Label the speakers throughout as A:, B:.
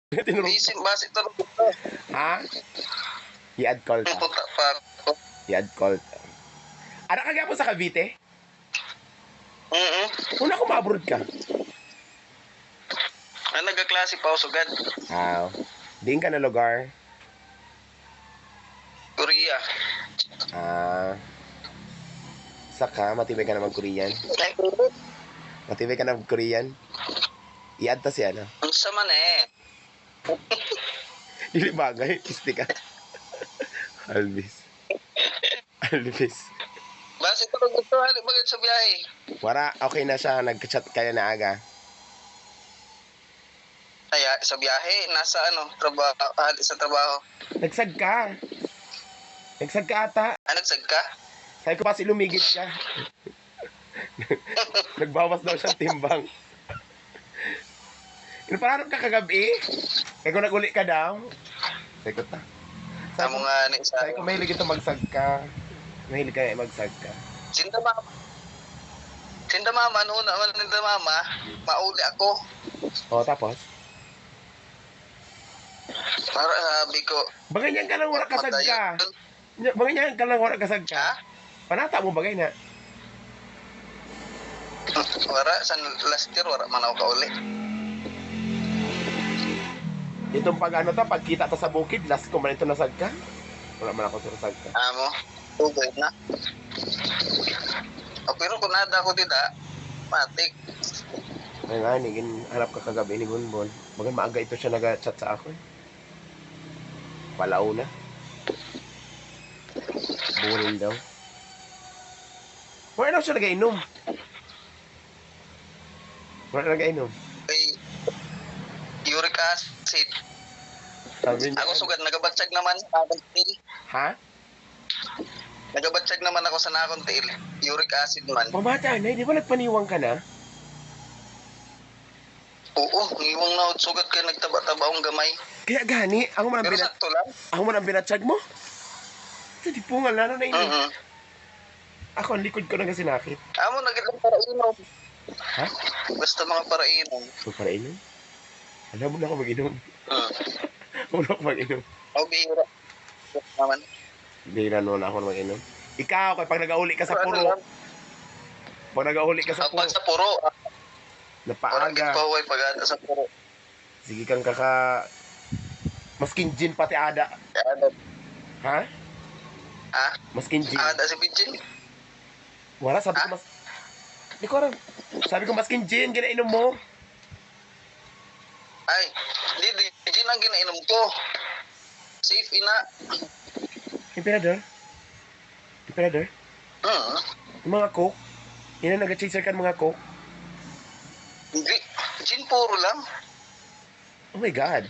A: Tinurog
B: Busy,
A: ko.
B: base ito.
A: Ha? I-add call ta.
B: Puta pa ako.
A: I-add call ta. Ano ka po sa Cavite?
B: Mm-mm.
A: Una ko ma-abroad ka.
B: Nagkaklase pa ako sugad.
A: Diin ka na lugar?
B: Korea.
A: Saka, matibay ka na mag-Korean. Matibay ka na mag-Korean. I-add ta siya, no?
B: Ang sama na eh.
A: Dili bagay, isti ka. Alvis.
B: Base ito lang ito, halik bagay sa biyahe.
A: Wara, okay na siya. Nag-chat kayo na aga.
B: Kaya sa biyahe, nasa trabaho, halik sa trabaho.
A: Nagsag ka. Nagsag ka ata.
B: Nagsag ka?
A: Sabi ko pa si lumigit ka. Nagbawas daw siyang timbang. Inaparanap ka kagabi? Kaya kung nag-uli ka daw. Sabi ko ta. Sabi ko mahilig ito magsag ka. Mahilig ka magsag ka.
B: Sinda mama, noon naman nila mama, mauli ako.
A: O, tapos?
B: Para sabi ko,
A: bagay niyan ka lang wala kasag ka. Bagay niyan ka lang wala kasag ka.
B: Ha?
A: Panata mo bagay na.
B: Wala, sa last year, wala man ako kauli.
A: Itong pag pagkita ta sa bukid, last ko man ito nasag ka. Wala man ako sa nasag ka.
B: Amo, tugay na. Pero kung nada ko dida, matik.
A: Ay nga, hanap ka kagabi ni Gunbon. Bagan maaga ito siya nag-chat sa ako. Palaw na. Boring daw. Wala daw siya nag-inom. Wala nag-inom.
B: Ay, uric acid.
A: Sabi niya.
B: Ako sugad, nagabatsag naman sa akong tail.
A: Ha?
B: Nagabatsag naman ako sa nakong tail. Uric acid man.
A: Pamata na, di ba nagpaniwang ka na?
B: Oo, niwang na sugad kaya nagtaba-taba ang gamay.
A: Kaya gani, ako man ang
B: Pero sakto lang.
A: Ako man ang binatsag mo? Ito, di pungal na na inom. Ako, ang likod ko na kasi nakit.
B: Amo, nagitang para inom.
A: Ha?
B: Basta mga para inom.
A: So, para inom? Alam mo na ako mag-inom. Wala ako mag-inom.
B: O, bihira. Naman.
A: Hindi na noon ako mag-inom. Ikaw, pag nag-auli ka sa puro. Pag nag-auli ka sa puro.
B: Pag sa puro. Parang
A: Napaaga.
B: ginpaway pag-ata sa puro.
A: Sige kang maskin gin pati ada. Ha?
B: Ha?
A: Maskin gin.
B: Ada si Pidgin?
A: Wala, sabi ko Di ko alam. Sabi ko maskin gin, ginainom mo.
B: Ay, di gin ang ginainom ko. Safe ina.
A: Emperador? Yung mga coke? Yan ang nag-chaser ka ng mga coke?
B: Hindi. Gin puro lang.
A: Oh my God.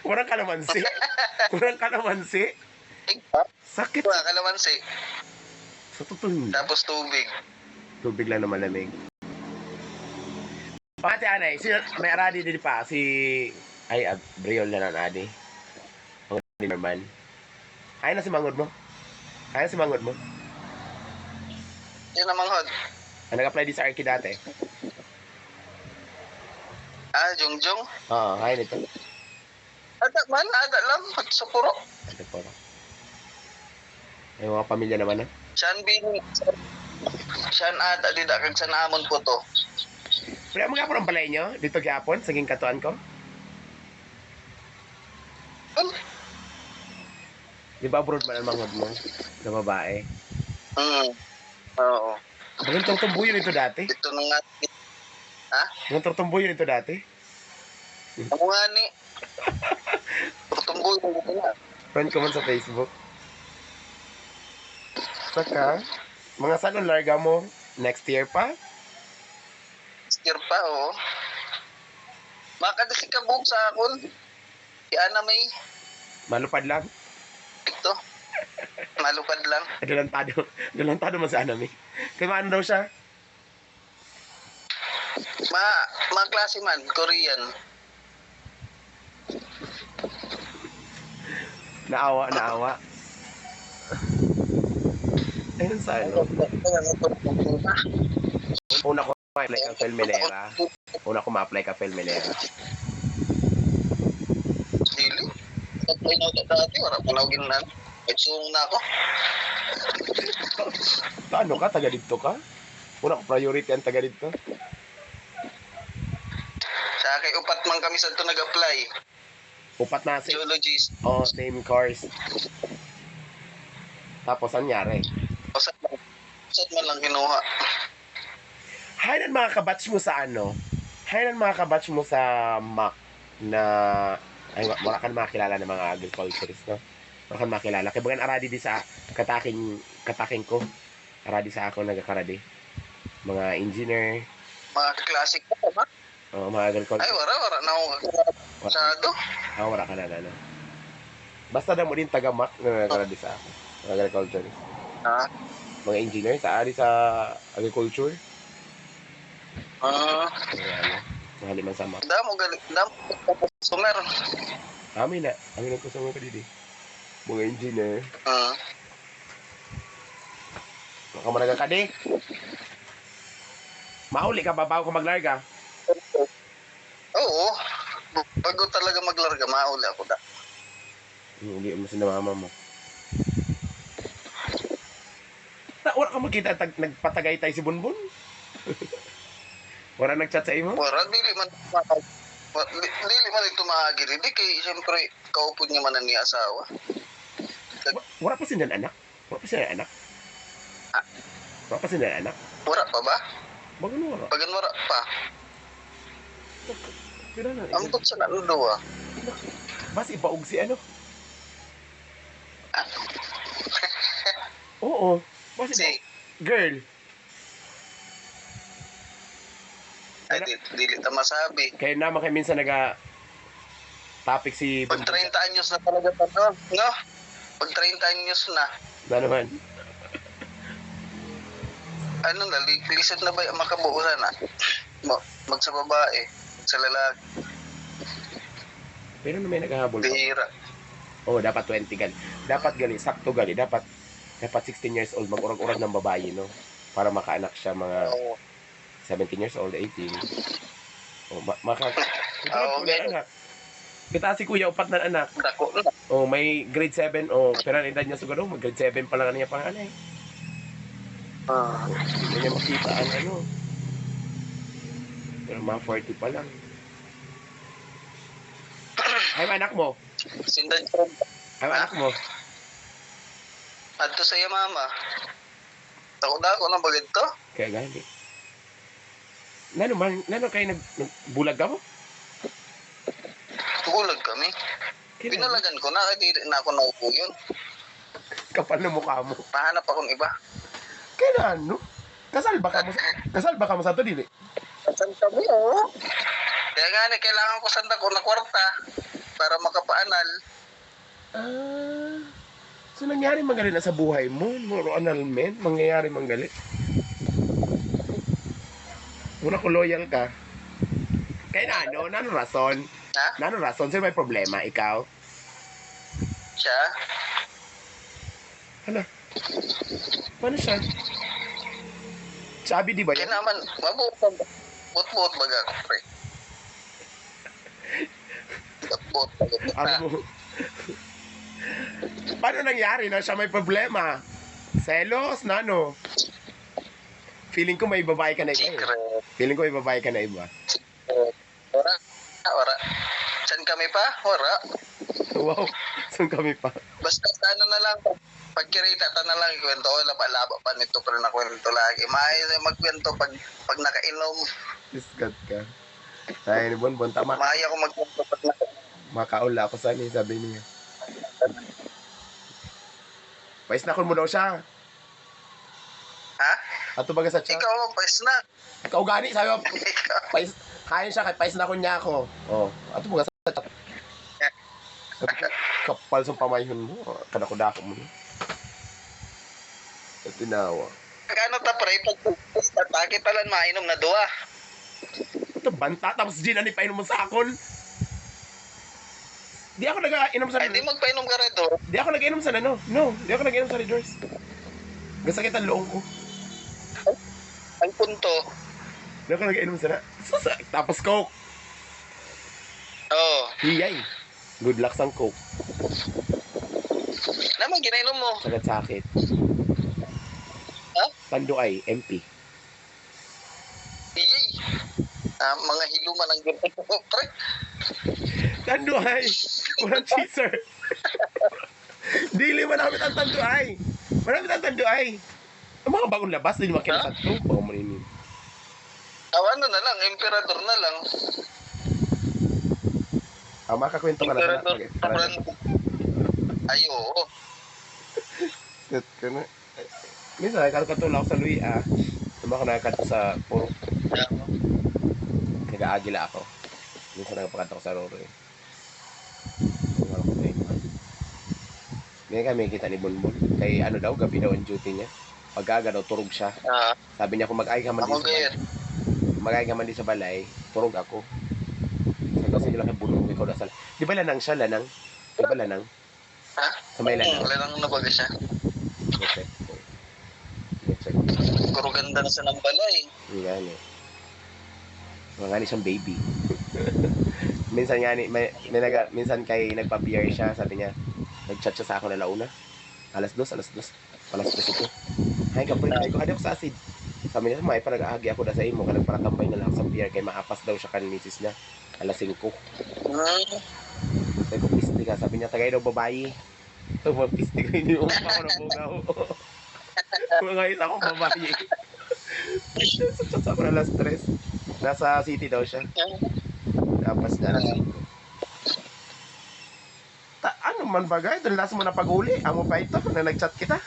A: Walang kalamansi. Sakit.
B: Wala kalamansi.
A: Sa totoo.
B: Tapos tubig.
A: Tubig lang na malamig. Pati anay, may aradi din pa. Ay, Briol na ng adi. Ang naman. Ay na si Mangod mo.
B: Yan ang manghod.
A: Nag-apply din sa Arki dati.
B: Jongjong.
A: Oo, kaya nito.
B: Ada lang. Sa puro.
A: Ito po. May mga pamilya naman na.
B: Siyan ada di dakag sa naamon po to.
A: Wala mo nga po ng balay nyo? Dito gapon, saging katuan ko? Di ba abroad man ang Mangod mo? Na babae?
B: Oo.
A: Bagay tortumbuyo nito dati?
B: Ito na nga. Ha?
A: Bagay tortumbuyo nito dati?
B: Ako nga ni. Tortumbuyo nito na.
A: Friend ko man sa Facebook. Saka, mga salon larga mo next year pa?
B: Steer pa, oo. Makadasi ka buhok sa akon. Si Ana May.
A: Malupad lang.
B: Ito. Malupad lang.
A: Dalantado man sa anami. Kaya maano daw siya?
B: Mga klase man, Korean.
A: Naawa. Ayun sa ano. Una ko ma-apply ka Felmenera.
B: nag-apply na ako dati, wala pa na ginan. Nagsung na ako.
A: Ano ka? Taga dito ka? Una ko priority ang taga dito.
B: Sa kay upat man kami sa ito nag-apply.
A: Upat na si...
B: Geologist.
A: Oh, same course. Tapos, anyari?
B: Saan man lang kinuha.
A: Hi nan mga kabatch mo sa ano? Hi nan mga kabatch mo sa MAC na... Ay, wala ka na makakilala ng mga agriculturist, no? Wala ka na makakilala. Kaya bagan aradi di sa kataking ko. Aradi sa ako nagkakaradi. Mga engineer.
B: Mga classic po, ha?
A: Mga agriculturist.
B: Ay, wala na akong masyado.
A: Wala ka na, ano. Basta na mo din taga MAC na nagkakaradi sa ako. Mga agriculturist.
B: Ha?
A: Mga engineer sa ari sa agriculture. Mga limang sama.
B: Damo sumer.
A: Amin ang kusama ka didi. Mga engineer. Baka managa ka di. Mauli ka ba bago ka maglarga?
B: Oo. Bago talaga maglarga, mauli ako da.
A: Hindi mo sinamama mo. Wala ka makita nagpatagay tayo si Bunbun? Wala nagchat sa imo?
B: Wala, dili man ito maagiri. Di kay, siyempre, kaupod niya man ni asawa.
A: Wala pa silang anak? Wala pa silang anak? Wala pa silang anak?
B: Wala pa ba?
A: Bagan wala.
B: Bagan wala pa. Ambot sa naludo
A: Bas ipaog si ano? Oo. Bas
B: si
A: girl.
B: Ay, dili ta masabi.
A: Kaya naman kayo minsan topic si...
B: Pag 30 anyos na talaga pa no? Pag 30 anyos na.
A: Na naman?
B: Ano na, lisod na ba yung makabuulan na? Mag sa babae, sa lalaki.
A: Pero na may naghahabol pa.
B: Bihira.
A: Dapat 20 gali. Dapat gali, sakto gali. Dapat 16 years old, mag-urag-urag ng babae, no? Para makaanak siya mga 17 years old, 18.
B: Okay.
A: Anak. Kita si kuya, upat na anak.
B: Dako na.
A: May grade 7. Pero ang edad niya siguro, grade 7 pa lang niya panganay. Hindi niya makita ang ano. Pero mga 40 pa lang. Ay, anak mo.
B: Sindan
A: Ay, anak mo.
B: Adto sa iya mama. Dako na bagid to?
A: Kaya gani. Nano kayo nagbulag ka mo?
B: Bulag kami. Pinalagan ko na, hindi na ako naupo yun.
A: Kapal na mukha mo.
B: Mahanap akong iba.
A: Kaya ano? Kasal ba ka mo sa to, dili?
B: Kasal kami, oo. Kaya nga kailangan ko sanda ko na kwarta para makapaanal.
A: So nangyari magalit na sa buhay mo? Muro annulment? Mangyayari magalit? Muna ko loyal ka. Kaya nano rason?
B: Ha?
A: Nano rason? Sino may problema? Ikaw?
B: Siya?
A: Hala? Paano siya? Sabi di ba
B: Kaya
A: yan?
B: naman, mabut-but baga ako, pre. But baga kita.
A: Ano mo? Paano nangyari na siya may problema? Selos? Nano? Feeling ko may babae ka na iba.
B: Secret.
A: Feeling ko may babae ka na iba.
B: Wala. Saan kami pa? Wala.
A: Wow. Saan kami pa?
B: Basta ano na lang, pagkirita ta na lang ikwento ko, laba-laba pa nito pero nakwento lagi. Maayos ay magkwento pag nakainom.
A: Disgat ka. Ay, ni Bonbon, tama.
B: Maaya ko magkwento pag nakainom.
A: Makaula ako saan sabi niya. Pais na mo daw siya.
B: Ha?
A: Ato baga sa chat.
B: Ikaw mo, pwes na.
A: Ikaw gani, sabi mo. Pais, kain siya, kay pais na ko niya ako. Ato baga sa chat. Kapal sa pamayhon mo. Kanakudako mo. At tinawa.
B: Ano ta, pre? Pagtatake talan mainom na duwa.
A: Ito, banta. Tapos gin, ani painom mo sa akon. Di ako nag-inom sa...
B: Ay, di magpainom ka rin doon.
A: Di ako nag-inom sa ano. No, di ako nag-inom sa Red Doors. Gasakit ang loong ko.
B: Ang punto.
A: Di ako nag-inom sa na. Tapos Coke.
B: Oo.
A: Hiyay. Good luck sang Coke.
B: Naman, ginainom mo.
A: Sagat sakit.
B: Ha?
A: Tanduay, MP.
B: Iyay. Mga hiluman ang ganun mo, pre.
A: Tanduay! Walang cheeser. Dili manamit ang tanduay. Manamit ang tanduay. Ang mga bagong labas, hindi makinasat to. Baka mo ninin.
B: Ano na lang, emperador na lang.
A: Makakwento ka na
B: Emperador.
A: para
B: Ay, oo.
A: set ka na. Minsan, nakakatulak sa Lui, Tama ko nakakato sa puro. Nag-aagila ako. Minsan nakapakato ko sa Roro eh. Ngayon kami kita ni Bunbun. Kay ano daw, gabi daw ang duty niya. Pag-aga daw, turog siya. Sabi niya kung mag-ay ka man
B: Ako
A: din mag-ay ka man din sa balay, turog ako. Sabi ko, sige lang kay Bunbun, ikaw na sa... Di ba lanang siya, lanang? Di ba lanang?
B: Ha?
A: Sa may lanang?
B: Lanang na baga siya.
A: Check. Check.
B: Puro ganda na sa ng balay.
A: Yan eh. Mga ni siyang baby. Minsan nga ni, minsan kay nagpa-PR siya, sabi niya, nag-chat siya sa ako na launa. Alas 2 ito. Hay ka, pre, ko hadi ako sa acid. Sabi niya, may panag-aagi ako na sa imo, kanang paratambay na lang sa PR, kay maapas daw siya kan misis niya. Alas 5. Sabi ko, pisti ka. Sabi niya, tagay daw babae. Ito, pisti ko, hindi mo pa ako na bungaw. Mga isa akong babae. Chat ako na alas 3. Nasa city daw siya. Tapos na alas 5. Ano man bagay? Doon last mo na pag-uli. Amo pa ito na nag-chat kita.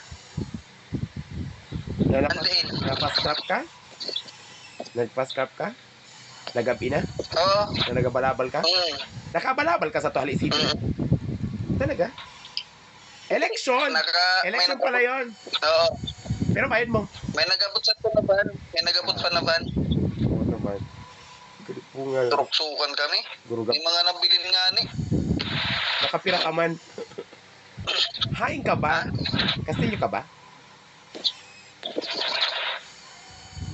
A: Napas-scrap ka? Nagpa-scrap ka? Nagabi na?
B: Oo.
A: Na nagabalabal ka? Nakabalabal ka sa Tuhali City? Talaga? Election! Election pala yun.
B: Oo.
A: Pero bayad mo.
B: May nagabot sa panaban. May nagabot panaban.
A: Oo naman. Pungal.
B: Turuksukan kami.
A: Gurugap.
B: May mga nabilin nga ni.
A: Nakapira ka man. Hain ka ba? Kastilyo ka ba?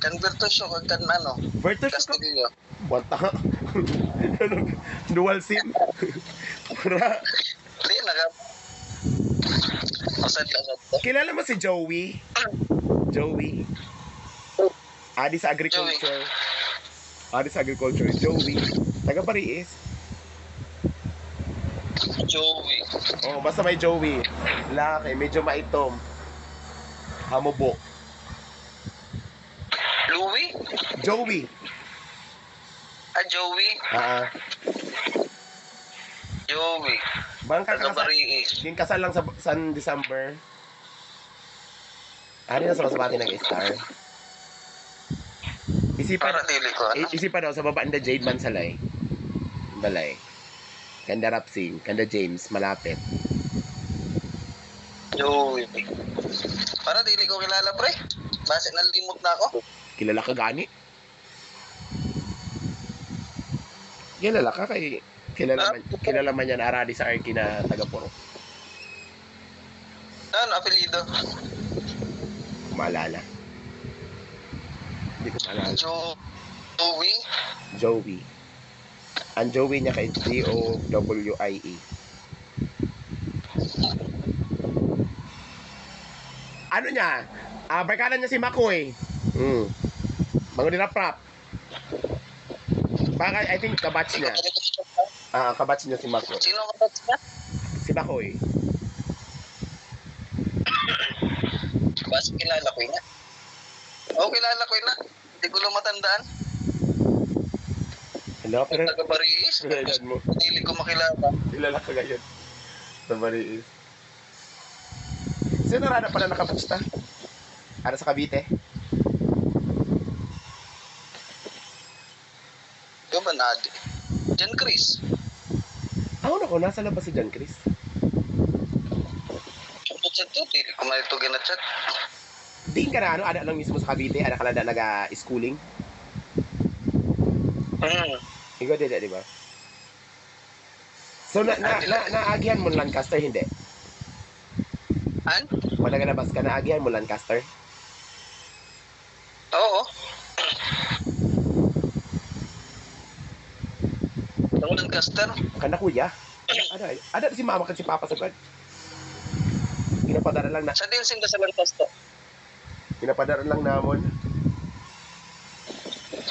B: Kan Bertosyo, kan ano?
A: Vertus ka?
B: Castillo.
A: Bata ka. Dual SIM. Para.
B: Hindi, Masad.
A: Kilala mo si Joey? Joey. Adi sa agriculture. Joey. Taga Pariis.
B: Joey.
A: Oh, basta may Joey. Laki, medyo maitom. Hamubo.
B: Louie?
A: Joey.
B: Joey? Joey.
A: Bangka
B: Taga
A: kasal.
B: Bariis.
A: Yung kasal lang sa December. Ano na sa masabati nag-star?
B: Para dili ko, ano?
A: Isipan daw sa baba ng Jade Mansalay. Balay. Kanda Rapsing, Kanda James, malapit.
B: Joey. Para dili ko kilala, pre. Base nalimot na ako.
A: Kilala ka gani? Kilala ka kay... Kilala man yan Aradi sa Arki na taga-Puro.
B: Ano, apelido?
A: Maalala. Hindi ko maalala.
B: Joey?
A: Joey. Ang Joey niya kay Jowie. Ano niya? Barkada niya si Makoy. Mga dinaprap. Baka, I think, kabatch niya. Kabatch niya si Makoy.
B: Sino kabatch niya?
A: Si Makoy.
B: Basta kilala ko yun. Oo, kilala ko yun na. Hindi ko lang matandaan.
A: Hello, pero...
B: Taga Bariis.
A: Kailan mo?
B: Hindi ko makilala.
A: Kilala ka ngayon. Sa Bariis. Sino rada pala nakapusta? Ano sa Cavite?
B: Yung ba na? Jan Chris.
A: Ako, nasa labas si John Chris.
B: Chat to, hindi ko man ito ginachat.
A: Diin ka na, ada lang mismo sa Cavite, ada ka lang nag-schooling. Ikaw di ba? So, naagihan mo Lancaster, hindi?
B: Han?
A: Wala ka nabas ka, naagihan mo Lancaster?
B: Oo. Ang Lancaster?
A: Kana kuya? Ada si mama kan si papa sagad. Pinapadara lang na,
B: Sa din sinda sa lantas to.
A: pinapadara lang namon.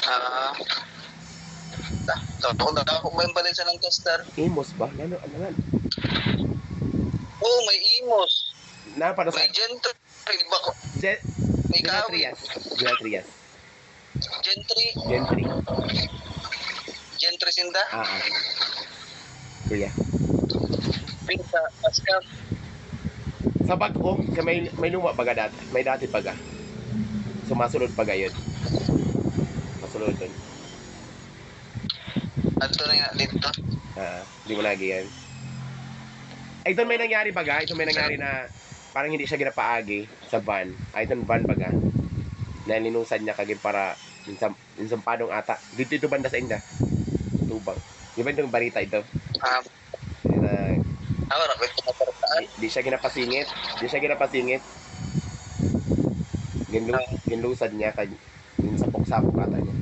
B: Ah, ako na ako may balin sa lantas dar.
A: Imos ba? Ano nga?
B: Oh, may imos.
A: Na para sa
B: May gentry. Bako. May kawi.
A: Gelatrias.
B: Gentry.
A: Gentry.
B: Gentry sinda.
A: Kuya.
B: Pinta. Askam.
A: Sa bag-o, sa may luma baga dati. May dati baga. Sumasulod baga yun. Masulod dun.
B: Ato na nga dito.
A: Di mo lagi yan. Ay, doon may nangyari baga. Ito may nangyari na parang hindi siya ginapaagi sa van. Ay, ito van baga. Na linusan niya kagin para yung padong ata. Dito ito banda sa inda. Tubang. Di ba itong balita ito? Na
B: Ako na kwento na parataan.
A: di siya ginapasingit. Di siya ginapasingit. Ginlusad niya kag yung sapok-sapok ata niya.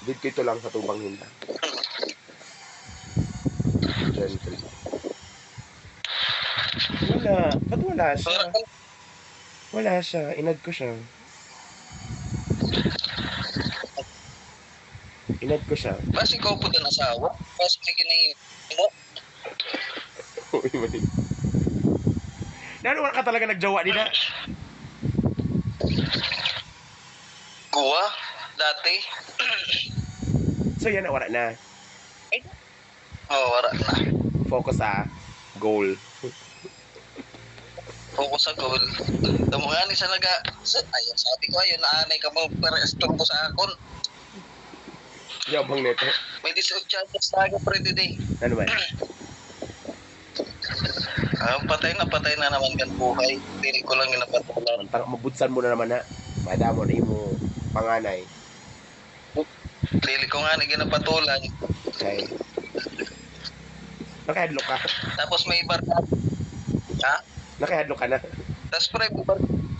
A: Dito ito lang sa tubang hinda. Gentry. Wala. Ba't wala siya? Wala siya. Inad ko siya.
B: Basi ko po din asawa. Basi may ginayin mo.
A: Uy, mali. Wala ka talaga nagjawa nila.
B: Guwa. Dati.
A: So yan, wala na.
B: Oh, wala na.
A: Focus sa goal.
B: Focus sa goal. Tamo nga ni sa ayun, sabi ko ayun, naanay ka mo para estorbo sa akon.
A: Yabang neto.
B: May 18 chances na ako pre today.
A: Ano ba?
B: Patay na naman kan buhay. Dili ko lang ginapatulan.
A: Parang mabutsan mo na naman na. Madamo na mo panganay.
B: Dili ko nga na ginapatulan.
A: Okay. Nakahadlok ka.
B: Tapos may barkada. Ha?
A: Nakahadlok ka na.
B: Tapos pre,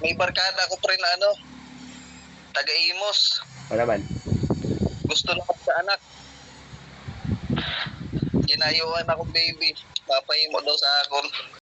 B: may barkada ako pre na ano. Taga-Imos.
A: O naman.
B: Gusto na sa anak. Ginayuan akong baby. Papahimo daw sa akon.